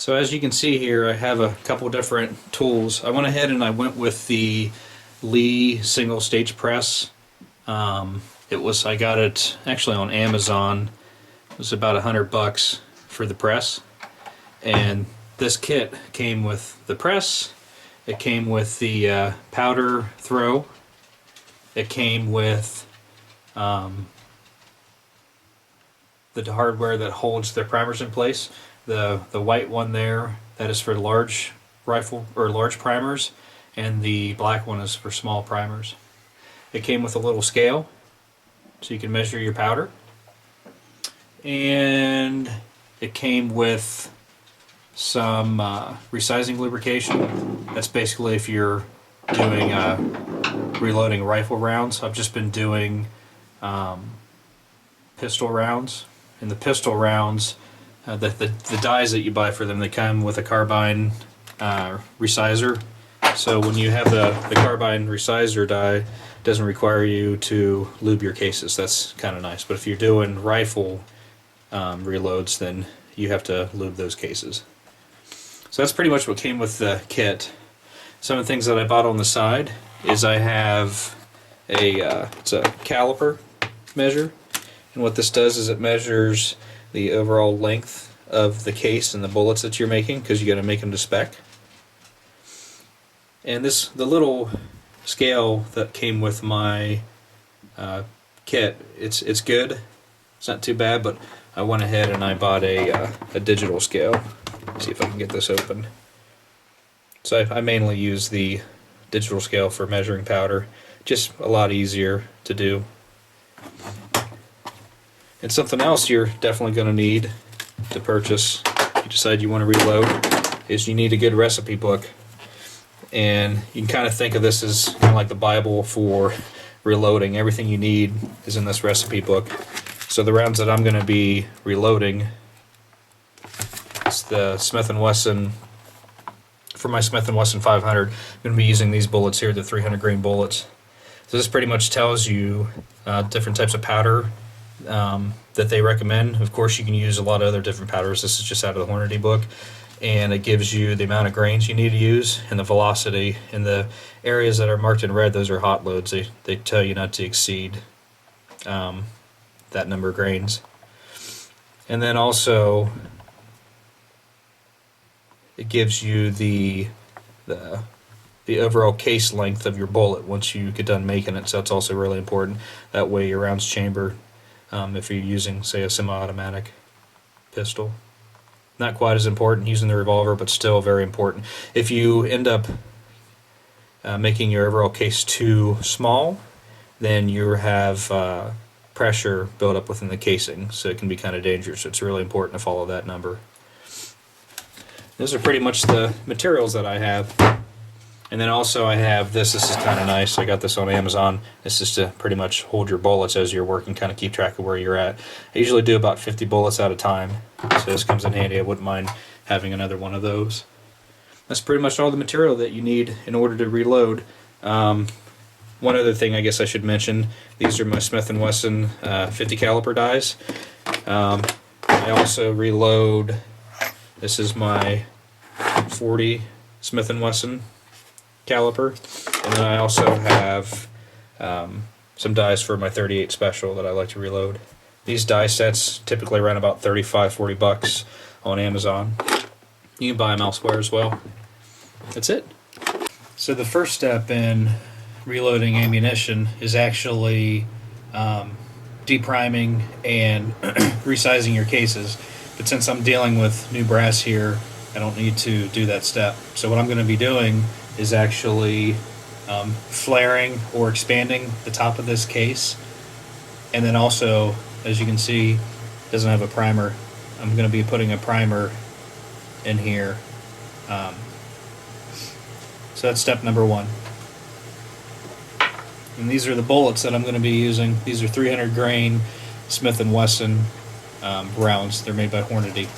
So as you can see here, I have a couple different tools. I went ahead and I went with the Lee single stage press. I got it actually on Amazon. It was about $100 for the press. And this kit came with the press. It came with the powder throw. It came with the hardware that holds their primers in place. The white one there, that is for large rifle or large primers, and the black one is for small primers. It came with a little scale so you can measure your powder, and it came with some resizing lubrication. That's basically if you're doing reloading rifle rounds. I've just been doing pistol rounds, and the pistol rounds, the dies that you buy for them, they come with a carbine resizer. So when you have the carbine resizer die, it doesn't require you to lube your cases. That's kind of nice. But if you're doing rifle reloads, then you have to lube those cases. So that's pretty much what came with the kit. Some of the things that I bought on the side is I have it's a caliper measure, and what this does is it measures the overall length of the case and the bullets that you're making, because you got to make them to spec. And the little scale that came with my kit, it's good. It's not too bad, but I went ahead and I bought a digital scale. Let's see if I can get this open. So I mainly use the digital scale for measuring powder. Just a lot easier to do. And something else you're definitely going to need to purchase if you decide you want to reload is you need a good recipe book. And you can kind of think of this as kind of like the Bible for reloading. Everything you need is in this recipe book. So the rounds that I'm going to be reloading, it's the Smith & Wesson. For my Smith & Wesson 500, I'm going to be using these bullets here, the 300 grain bullets. So this pretty much tells you different types of powder that they recommend. Of course, you can use a lot of other different powders. This is just out of the Hornady book. And it gives you the amount of grains you need to use and the velocity. In the areas that are marked in red, those are hot loads. They tell you not to exceed that number of grains. And then also, it gives you the overall case length of your bullet once you get done making it. So that's also really important. That way your round's chambered if you're using, say, a semi-automatic pistol. Not quite as important using the revolver, but still very important. If you end up making your overall case too small, then you have pressure build up within the casing, so it can be kind of dangerous. So it's really important to follow that number. Those are pretty much the materials that I have. And then also I have this. This is kind of nice. I got this on Amazon. This is to pretty much hold your bullets as you're working, kind of keep track of where you're at. I usually do about 50 bullets at a time, so this comes in handy. I wouldn't mind having another one of those. That's pretty much all the material that you need in order to reload. One other thing I guess I should mention, these are my Smith & Wesson 50 caliper dies. I also reload, this is my 40 Smith & Wesson caliper, and then I also have some dies for my 38 special that I like to reload. These die sets typically run about $35–40 on Amazon. You can buy them elsewhere as well. That's it. So the first step in reloading ammunition is actually depriming and resizing your cases. But since I'm dealing with new brass here, I don't need to do that step. So what I'm going to be doing is actually flaring or expanding the top of this case. And then also, as you can see, it doesn't have a primer. I'm going to be putting a primer in here. So that's step number one. And these are the bullets that I'm going to be using. These are 300 grain Smith & Wesson rounds. They're made by Hornady.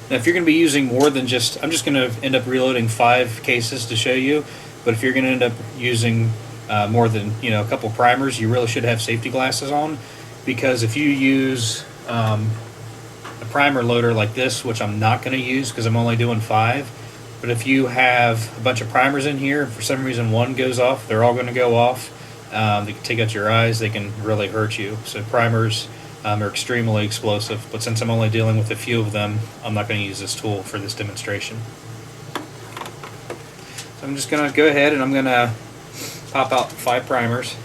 Now if you're going to be using more than just, I'm just going to end up reloading 5 cases to show you, but if you're going to end up using more than a couple primers, you really should have safety glasses on, because if you use a primer loader like this, which I'm not going to use because I'm only doing 5. But if you have a bunch of primers in here, and for some reason one goes off, they're all going to go off. They can take out your eyes, they can really hurt you. So primers are extremely explosive, but since I'm only dealing with a few of them, I'm not going to use this tool for this demonstration. So I'm just going to go ahead and I'm going to pop out 5 primers.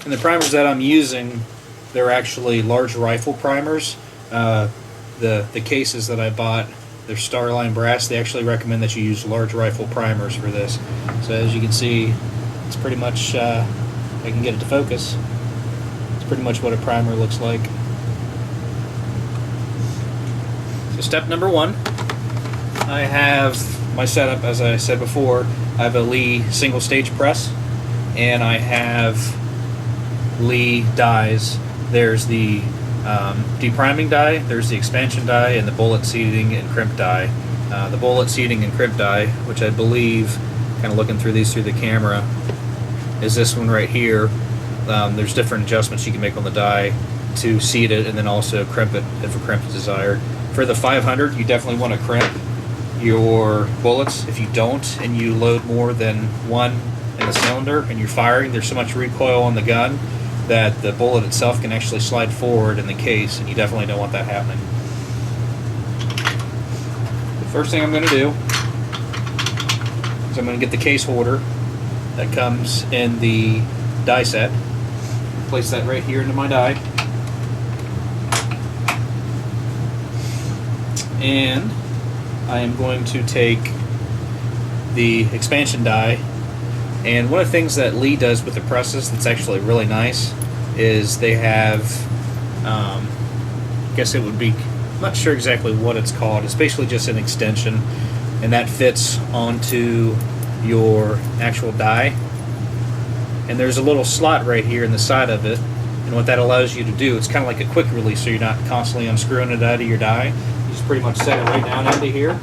And the primers that I'm using, they're actually large rifle primers. The cases that I bought, they're Starline brass. They actually recommend that you use large rifle primers for this. So as you can see, it's pretty much, I can get it to focus. It's pretty much what a primer looks like. So step number 1, I have my setup, as I said before. I have a Lee single stage press, and I have Lee dies. There's the depriming die, there's the expansion die, and the bullet seating and crimp die. The bullet seating and crimp die, which I believe, kind of looking through these through the camera, is this one right here. There's different adjustments you can make on the die to seat it and then also crimp it if a crimp is desired. For the 500, you definitely want to crimp your bullets. If you don't and you load more than one in the cylinder and you're firing, there's so much recoil on the gun that the bullet itself can actually slide forward in the case, and you definitely don't want that happening. The first thing I'm going to do is I'm going to get the case holder that comes in the die set, place that right here into my die, and I am going to take the expansion die. And one of the things that Lee does with the presses that's actually really nice is they have, I guess it would be, I'm not sure exactly what it's called. It's basically just an extension, and that fits onto your actual die. And there's a little slot right here in the side of it, and what that allows you to do, it's kind of like a quick release, so you're not constantly unscrewing it out of your die. You just pretty much set it right down into here,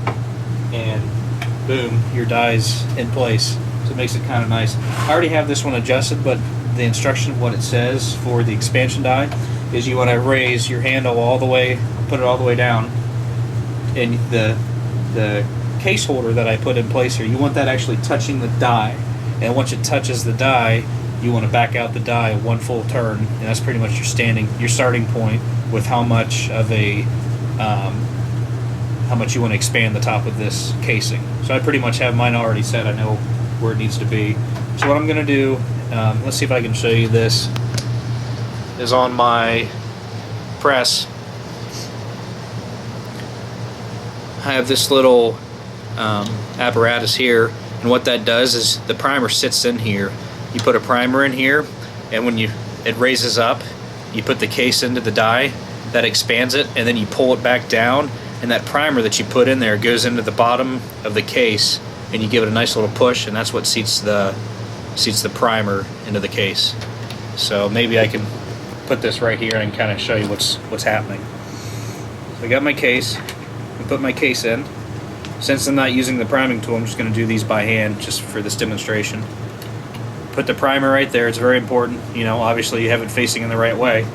and boom, your die's in place. So it makes it kind of nice. I already have this one adjusted, but the instruction of what it says for the expansion die is you want to raise your handle all the way, put it all the way down, and the case holder that I put in place here, you want that actually touching the die, and once it touches the die, you want to back out the die one full turn, and that's pretty much your starting point with how much of a how much you want to expand the top of this casing. So I pretty much have mine already set. I know where it needs to be. So what I'm going to do, let's see if I can show you this, is on my press, I have this little apparatus here, and what that does is the primer sits in here. You put a primer in here, and when it raises up, you put the case into the die, that expands it, and then you pull it back down, and that primer that you put in there goes into the bottom of the case, and you give it a nice little push, and that's what seats the primer into the case. So maybe I can put this right here and kind of show you what's happening. So I got my case, I put my case in. Since I'm not using the priming tool, I'm just going to do these by hand just for this demonstration. Put the primer right there. It's very important. You know, obviously you have it facing in the right way.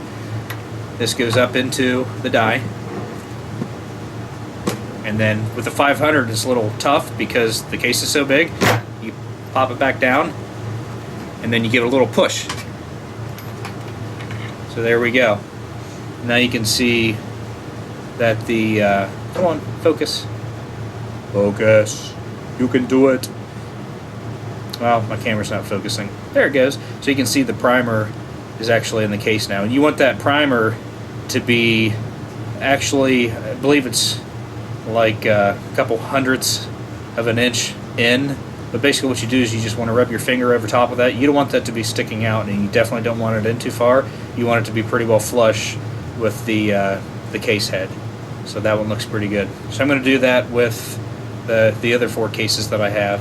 This goes up into the die. And then with the 500, it's a little tough because the case is so big. You pop it back down, and then you give it a little push. So there we go. Now you can see that the, come on, focus. Focus. You can do it. Well, my camera's not focusing. There it goes. So you can see the primer is actually in the case now. And you want that primer to be actually, I believe it's like a couple hundredths of an inch in. But basically what you do is you just want to rub your finger over top of that. You don't want that to be sticking out, and you definitely don't want it in too far. You want it to be pretty well flush with the case head. So that one looks pretty good. So I'm going to do that with the other 4 cases that I have,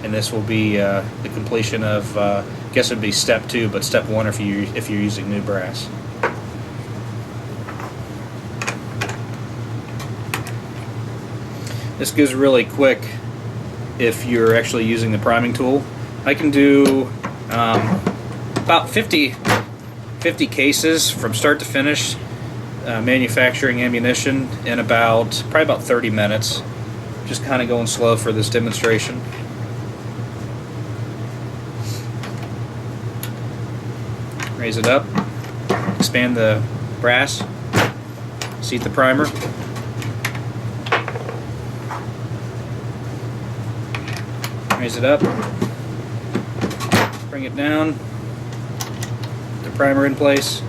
and this will be the completion of, I guess it would be step 2, but step 1 if you're using new brass. This goes really quick if you're actually using the priming tool. I can do about 50 50 cases from start to finish, manufacturing ammunition in probably about 30 minutes. Just kind of going slow for this demonstration. Raise it up, expand the brass, seat the primer. Raise it up, bring it down, the primer in place.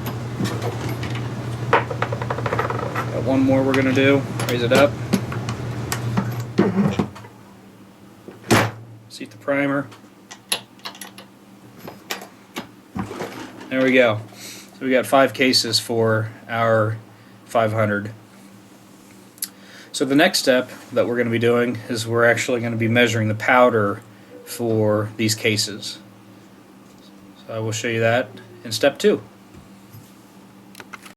Got one more we're going to do. Raise it up, seat the primer. There we go. So we got 5 cases for our 500. So the next step that we're going to be doing is we're actually going to be measuring the powder for these cases. So I will show you that in step 2.